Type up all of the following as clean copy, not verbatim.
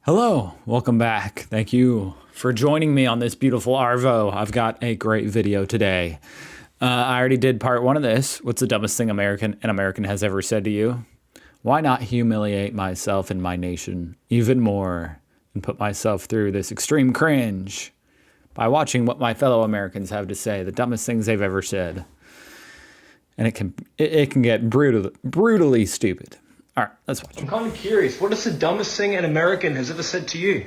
Hello, welcome back. Thank you for joining me on this beautiful Arvo. I've got a great video today. I already did part one of this. What's the dumbest thing an American has ever said to you? Why not humiliate myself and my nation even more and put myself through this extreme cringe by watching what my fellow Americans have to say, the dumbest things they've ever said. And it can get brutally stupid. All right, let's watch. I'm kind of curious. What is the dumbest thing an American has ever said to you?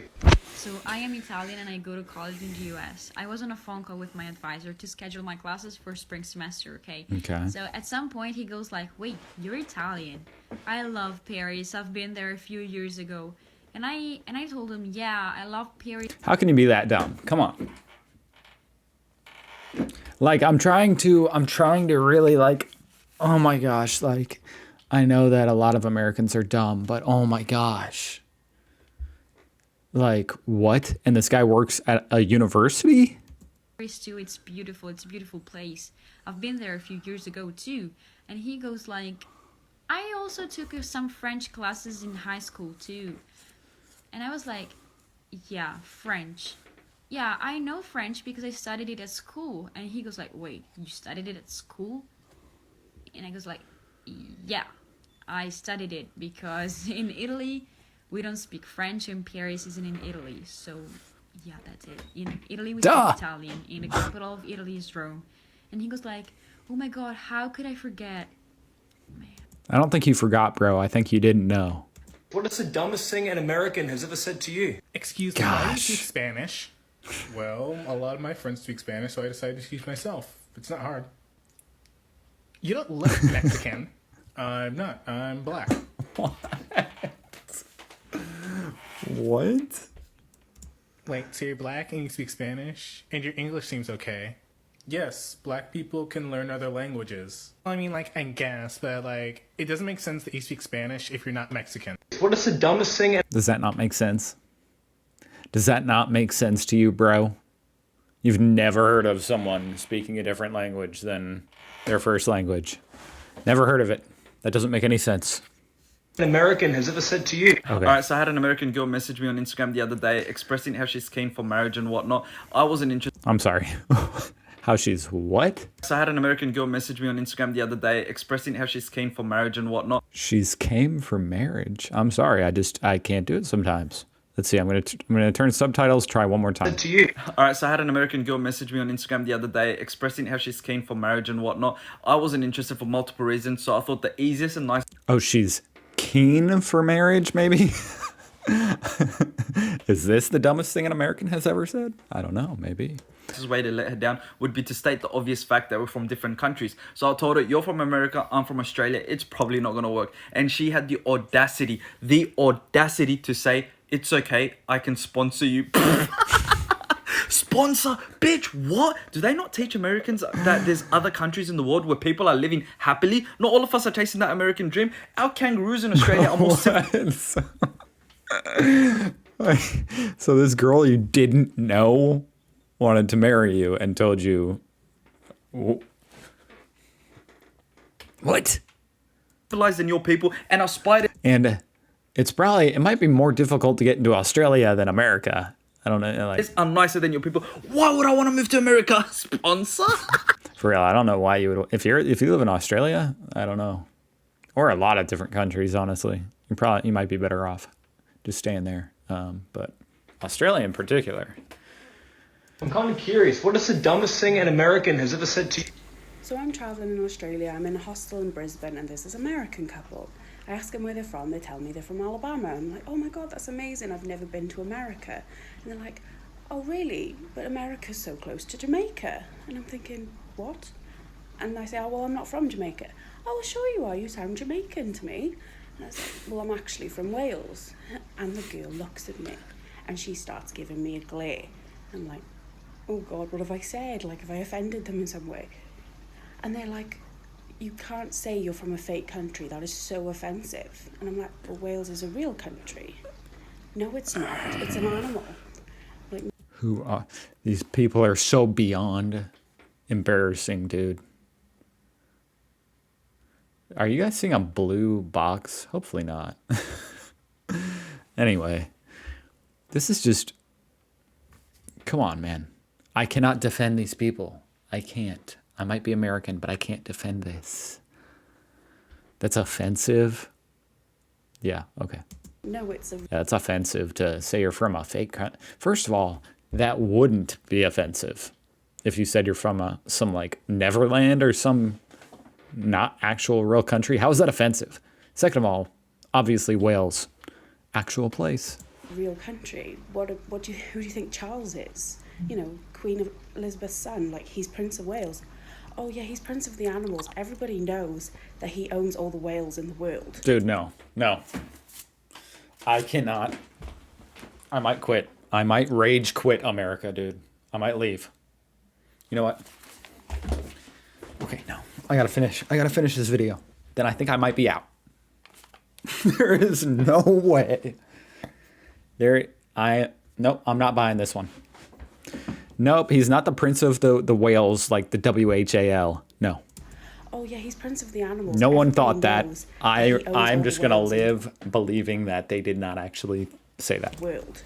So I am Italian and I go to college in the US. I was on a phone call with my advisor to schedule my classes for spring semester, okay? Okay. So at some point he goes like, wait, you're Italian. I love Paris. I've been there a few years ago. And I told him, yeah, I love Paris. How can you be that dumb? Come on. Like, I'm trying to really, like, oh my gosh, like, I know that a lot of Americans are dumb, but oh my gosh. Like, what? And this guy works at a university? Paris too, it's beautiful. It's a beautiful place. I've been there a few years ago too. And he goes like, I also took some French classes in high school too. And I was like, yeah, French. Yeah, I know French because I studied it at school. And he goes like, wait, you studied it at school? And I goes like, yeah, I studied it because in Italy, we don't speak French and Paris isn't in Italy. So, yeah, that's it. In Italy, we speak Italian. In the capital of Italy is Rome. And he goes like, oh my God, how could I forget? Man. I don't think you forgot, bro. I think you didn't know. What is the dumbest thing an American has ever said to you? Excuse me, I speak Spanish. Well, a lot of my friends speak Spanish, so I decided to teach myself. It's not hard. You don't look Mexican. I'm not. I'm black. What? Wait, so you're black and you speak Spanish? And your English seems okay. Yes, black people can learn other languages. I mean, like, I guess, but, like, it doesn't make sense that you speak Spanish if you're not Mexican. What is the dumbest thing? Does that not make sense? Does that not make sense to you, bro? You've never heard of someone speaking a different language than their first language. Never heard of it. That doesn't make any sense. An American has ever said to you? Okay. All right, so I had an American girl message me on Instagram the other day expressing how she's keen for marriage and whatnot. I wasn't interested. I'm sorry. How she's what? So I had an American girl message me on Instagram the other day expressing how she's keen for marriage and whatnot. She's came for marriage. I'm sorry. I can't do it sometimes. Let's see. I'm gonna turn subtitles. Try one more time. To you. All right, so I had an American girl message me on Instagram the other day expressing how she's keen for marriage and whatnot. I wasn't interested for multiple reasons, so I thought the easiest and nice. Oh, she's keen for marriage, maybe? Is this the dumbest thing an American has ever said? I don't know. Maybe. Way to let her down would be to state the obvious fact that we're from different countries. So I told her, you're from America, I'm from Australia, it's probably not going to work. And she had the audacity to say, it's okay, I can sponsor you. Sponsor? Bitch, what? Do they not teach Americans that there's other countries in the world where people are living happily? Not all of us are tasting that American dream. Our kangaroos in Australia are more So this girl you didn't know wanted to marry you and told you what? civilized than your people and are spied. And it might be more difficult to get into Australia than America. I don't know. Like, Are nicer than your people. Why would I want to move to America? Sponsor? for real, I don't know why you would. If you live in Australia, I don't know, or a lot of different countries. Honestly, you might be better off just staying there. But Australia in particular. I'm kind of curious. What is the dumbest thing an American has ever said to you? So I'm travelling in Australia. I'm in a hostel in Brisbane and there's this American couple. I ask them where they're from. They tell me they're from Alabama. I'm like, oh my God, that's amazing. I've never been to America. And they're like, oh really? But America's so close to Jamaica. And I'm thinking, what? And I say, oh well, I'm not from Jamaica. Oh well, sure you are. You sound Jamaican to me. And I say, well, I'm actually from Wales. And the girl looks at me and she starts giving me a glare. I'm like, oh God, what have I said? Like, have I offended them in some way? And they're like, you can't say you're from a fake country. That is so offensive. And I'm like, well, Wales is a real country. No, it's not. It's an animal. Like, Who are these people? Are so beyond embarrassing, dude. Are you guys seeing a blue box? Hopefully not. Anyway, This is just, come on, man. I cannot defend these people. I can't. I might be American, but I can't defend this. That's offensive. Yeah, okay. No, it's a That's offensive to say you're from a fake country. First of all, that wouldn't be offensive if you said you're from some like Neverland or some not actual real country. How is that offensive? Second of all, obviously Wales, actual place. real country. Who do you think Charles is? You know, Queen Elizabeth's son. Like, he's Prince of Wales. Oh yeah, he's Prince of the Animals. Everybody knows that he owns all the whales in the world. Dude, no. I cannot. I might quit. I might rage quit America, dude. I might leave. You know what? Okay, no. I gotta finish this video. Then I think I might be out. There is no way. Nope, I'm not buying this one. Nope, he's not the Prince of the Whales, like the WHAL. No. Oh yeah, he's Prince of the Animals. No one Everybody thought that. knows he owns all I'm the just gonna whales in live believing that they did not actually say that. the world.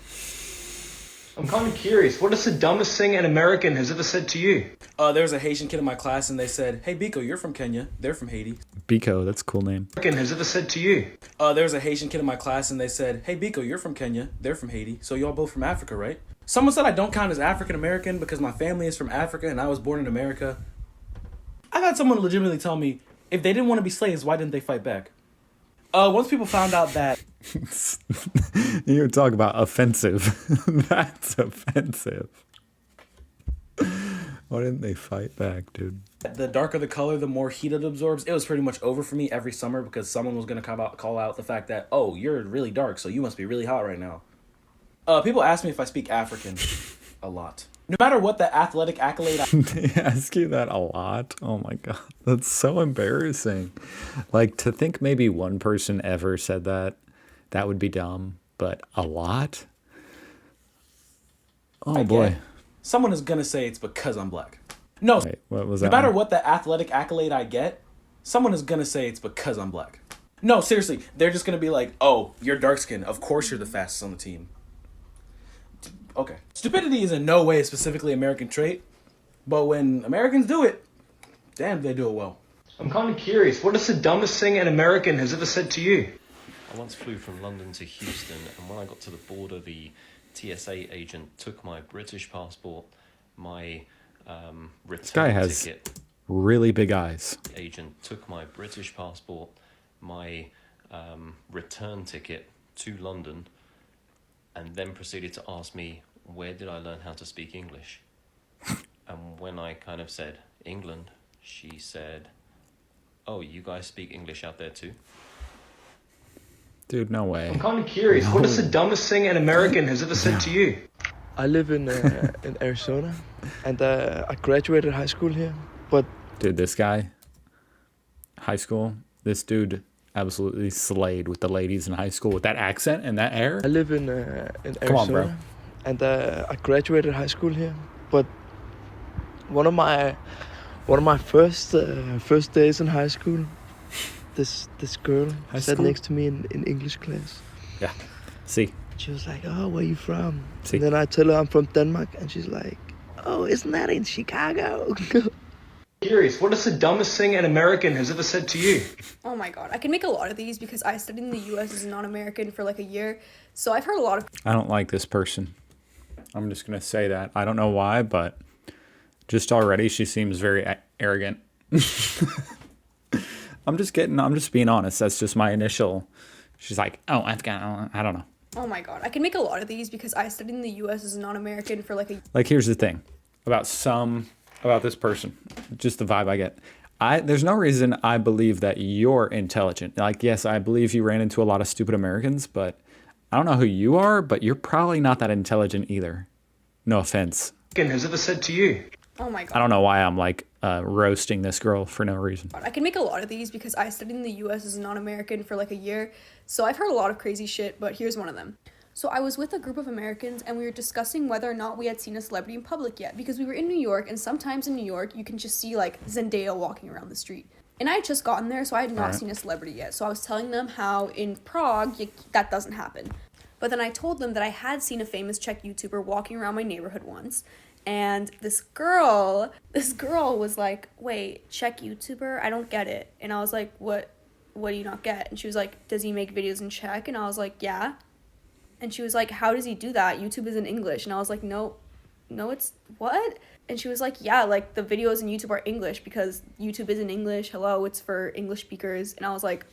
I'm kind of curious. What is the dumbest thing an American has ever said to you? There was a Haitian kid in my class, and they said, "Hey, Biko, you're from Kenya. They're from Haiti." Biko, that's a cool name. American has ever said to you? There was a Haitian kid in my class, and they said, "Hey, Biko, you're from Kenya. They're from Haiti. So y'all both from Africa, right?" Someone said I don't count as African American because my family is from Africa and I was born in America. I've had someone legitimately tell me, if they didn't want to be slaves, why didn't they fight back? Once people found out that You talk about offensive. That's offensive. Why didn't they fight back, dude? the darker the color, the more heat it absorbs, it was pretty much over for me every summer because someone was going to call out the fact that, oh, you're really dark, so you must be really hot right now. People ask me if I speak African a lot. No matter what the athletic accolade They ask you that a lot? Oh my god. That's so embarrassing. Like, to think maybe one person ever said that would be dumb. But a lot? Oh I boy. get, someone is going to say it's because I'm black. No, Wait, what was no that? matter what the athletic accolade I get, someone is going to say it's because I'm black. No, seriously, they're just going to be like, oh, you're dark skinned. Of course you're the fastest on the team. Okay. Stupidity is in no way a specifically American trait, but when Americans do it, damn, they do it well. I'm kind of curious. What is the dumbest thing an American has ever said to you? I once flew from London to Houston, and when I got to the border, the TSA agent took my British passport, my return guy has ticket. really big eyes. The agent took my British passport, my return ticket to London, and then proceeded to ask me, where did I learn how to speak English? And when I kind of said, England, she said, oh, you guys speak English out there too? Dude, no I'm way. kind of curious. What is the dumbest thing an American has ever said to you? I live in Arizona, and I graduated high school here. But Dude, this guy, high school, this dude absolutely slayed with the ladies in high school with that accent and that air. I live in Arizona, Come on, bro. and I graduated high school here. But one of my first days in high school, this girl High sat school? next to me in English class. Yeah. See, She was like, "Oh, where you from?" See. And then I tell her I'm from Denmark, and she's like, "Oh, isn't that in Chicago?" Curious. What is the dumbest thing an American has ever said to you? Oh my god, I can make a lot of these because I studied in the US as a non-American for like a year, so I've heard a lot of I don't like this person. I'm just going to say that. I don't know why, but just already she seems very arrogant. I'm just being honest. That's just my initial. She's like, oh, I don't know. Oh my god, I can make a lot of these because I studied in the US as a non-American for like a Like, here's the thing about this person, just the vibe I get. There's no reason I believe that you're intelligent. Like, yes, I believe you ran into a lot of stupid Americans, but I don't know who you are, but you're probably not that intelligent either. No offense. American has ever said to you? Oh my I god. don't know why I'm like roasting this girl for no reason. I can make a lot of these because I studied in the US as a non-American for like a year, so I've heard a lot of crazy shit, but here's one of them. So I was with a group of Americans and we were discussing whether or not we had seen a celebrity in public yet because we were in New York, and sometimes in New York you can just see like Zendaya walking around the street. And I had just gotten there, so I had not seen a celebrity yet. So I was telling them how in Prague that doesn't happen. But then I told them that I had seen a famous Czech YouTuber walking around my neighborhood once. And this girl was like, wait, Czech YouTuber? I don't get it. And I was like, what do you not get? And she was like, does he make videos in Czech? And I was like, yeah. And she was like, how does he do that? YouTube is in English. And I was like, no, it's what? And she was like, yeah, like the videos in YouTube are English because YouTube is in English. Hello, it's for English speakers. And I was like,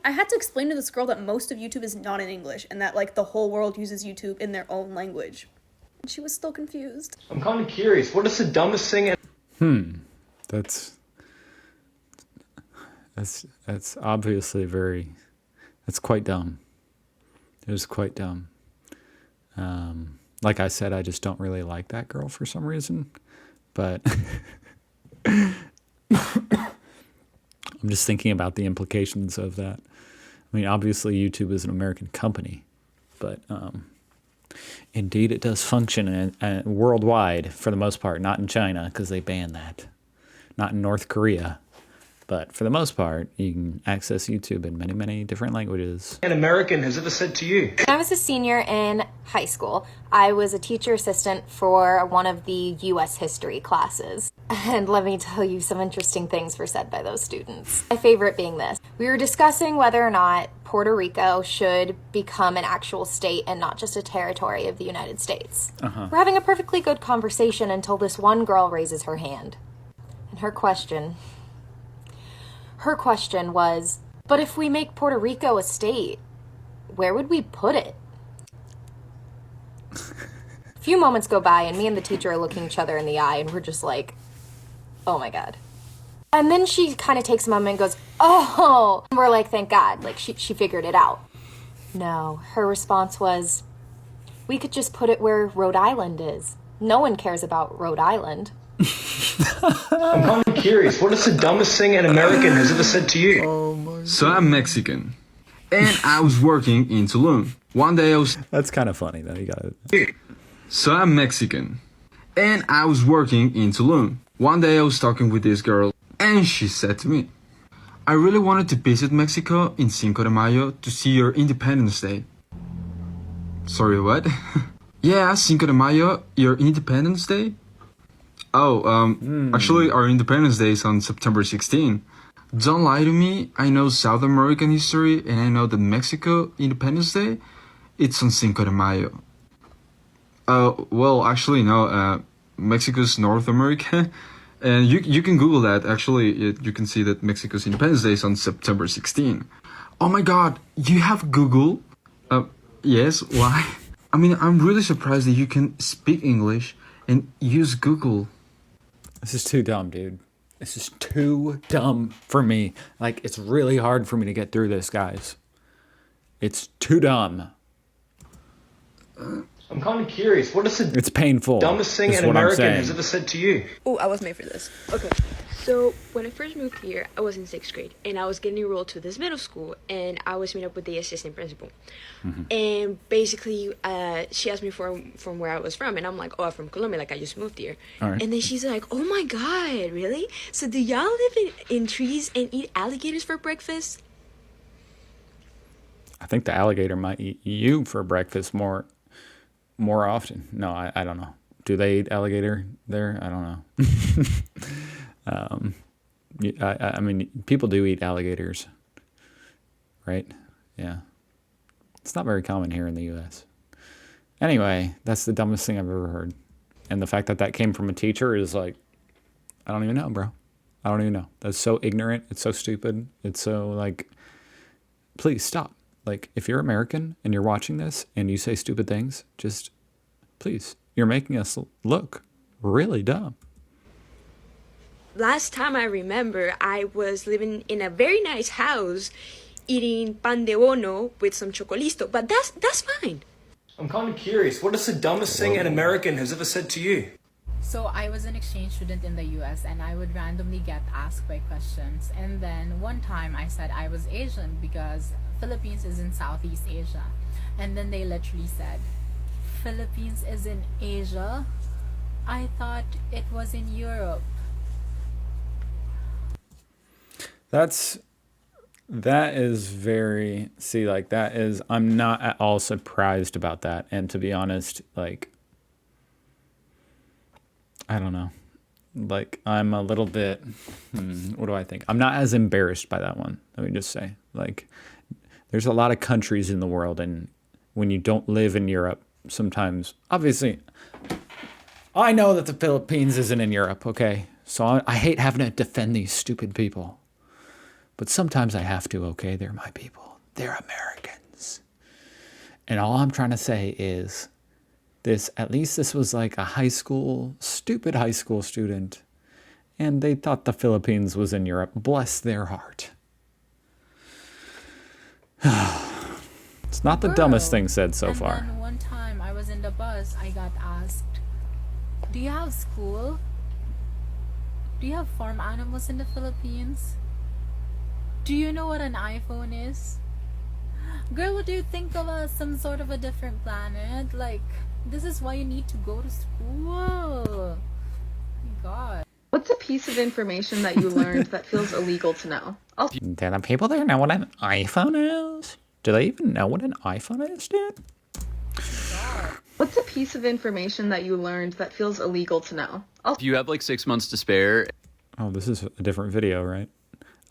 I had to explain to this girl that most of YouTube is not in English and that like the whole world uses YouTube in their own language. And she was still confused. I'm kind of curious. What is the dumbest thing? That's obviously that's quite dumb. It was quite dumb. Like I said, I just don't really like that girl for some reason, but I'm just thinking about the implications of that. I mean, obviously YouTube is an American company, but indeed it does function worldwide for the most part, not in China because they banned that, not in North Korea. But for the most part, you can access YouTube in many, many different languages. An American has ever said to you? When I was a senior in high school, I was a teacher assistant for one of the U.S. history classes. And let me tell you, some interesting things were said by those students. My favorite being this. We were discussing whether or not Puerto Rico should become an actual state and not just a territory of the United States. We're having a perfectly good conversation until this one girl raises her hand. And her question was, but if we make Puerto Rico a state, where would we put it? A few moments go by and me and the teacher are looking each other in the eye and we're just like, oh my God. And then she kind of takes a moment and goes, oh, and we're like, thank God, like she figured it out. No, her response was, we could just put it where Rhode Island is. No one cares about Rhode Island. I'm kind of curious. What is the dumbest thing an American has ever said to you? So I'm Mexican, and I was working in Tulum. One day I was... That's kind of funny, though. You got it. So I'm Mexican, and I was working in Tulum. One day I was talking with this girl, and she said to me, I really wanted to visit Mexico in Cinco de Mayo to see your Independence Day. Sorry, what? Yeah, Cinco de Mayo, your Independence Day? Actually, our Independence Day is on September 16. Don't lie to me, I know South American history, and I know that Mexico Independence Day, it's on Cinco de Mayo. Well, actually, no, Mexico's North America, and you can Google that, actually, you can see that Mexico's Independence Day is on September 16. Oh my God, you have Google? Yes, why? I mean, I'm really surprised that you can speak English and use Google. This is too dumb, dude. This is too dumb for me. Like, it's really hard for me to get through this, guys. It's too dumb. I'm kind of curious. What is the It's painful. dumbest thing an American has ever said to you? Oh, I was made for this. Okay. So when I first moved here, I was in 6th grade, and I was getting enrolled to this middle school, and I was meeting up with the assistant principal. And basically, she asked me from where I was from, and I'm like, oh, I'm from Colombia, like I just moved here. Right. And then she's like, oh my God, really? So do y'all live in trees and eat alligators for breakfast? I think the alligator might eat you for breakfast more often. No, I don't know. Do they eat alligator there? I don't know. I mean, people do eat alligators, right? Yeah. It's not very common here in the U.S. Anyway, that's the dumbest thing I've ever heard. And the fact that that came from a teacher is like, I don't even know, bro. I don't even know. That's so ignorant. It's so stupid. It's so like, please stop. Like, if you're American and you're watching this and you say stupid things, just please, you're making us look really dumb. Last time I remember, I was living in a very nice house, eating pan de bono with some chocolisto, but that's fine. I'm kind of curious. What is the dumbest thing an American has ever said to you? So I was an exchange student in the US and I would randomly get asked by questions. And then one time I said I was Asian because Philippines is in Southeast Asia. And then they literally said, Philippines is in Asia? I thought it was in Europe. That's That is very, see, like, that is, I'm not at all surprised about that. And to be honest, like, I don't know. Like, I'm a little bit, what do I think? I'm not as embarrassed by that one. Let me just say, like, there's a lot of countries in the world, and when you don't live in Europe, sometimes, obviously, I know that the Philippines isn't in Europe, okay? So I hate having to defend these stupid people. But sometimes I have to, okay? They're my people. They're Americans. And all I'm trying to say is this, at least this was like a stupid high school student. And they thought the Philippines was in Europe. Bless their heart. It's not the dumbest thing said so far. And then one time I was in the bus, I got asked, do you have school? Do you have farm animals in the Philippines? Do you know what an iPhone is? Girl, would you think of some sort of a different planet? Like, this is why you need to go to school. God. What's a piece of information that you learned that feels illegal to know? Do the people there know what an iPhone is? Do they even know what an iPhone is, dude? What's a piece of information that you learned that feels illegal to know? If you have like 6 months to spare. Oh, this is a different video, right?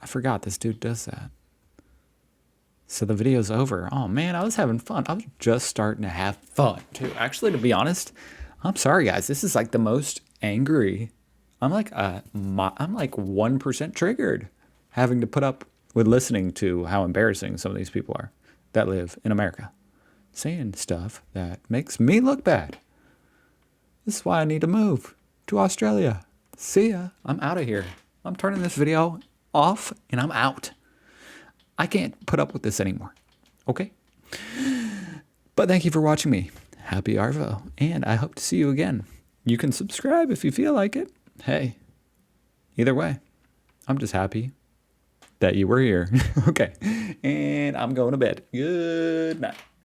I forgot this dude does that. So the video's over. Oh man, I was having fun. I was just starting to have fun too. Actually, to be honest, I'm sorry guys. This is like the most angry. I'm like 1% triggered having to put up with listening to how embarrassing some of these people are that live in America, saying stuff that makes me look bad. This is why I need to move to Australia. See ya. I'm out of here. I'm turning this video off and I'm out. I can't put up with this anymore. Okay? But thank you for watching me. Happy Arvo. And I hope to see you again. You can subscribe if you feel like it. Hey, either way, I'm just happy that you were here. Okay. And I'm going to bed. Good night.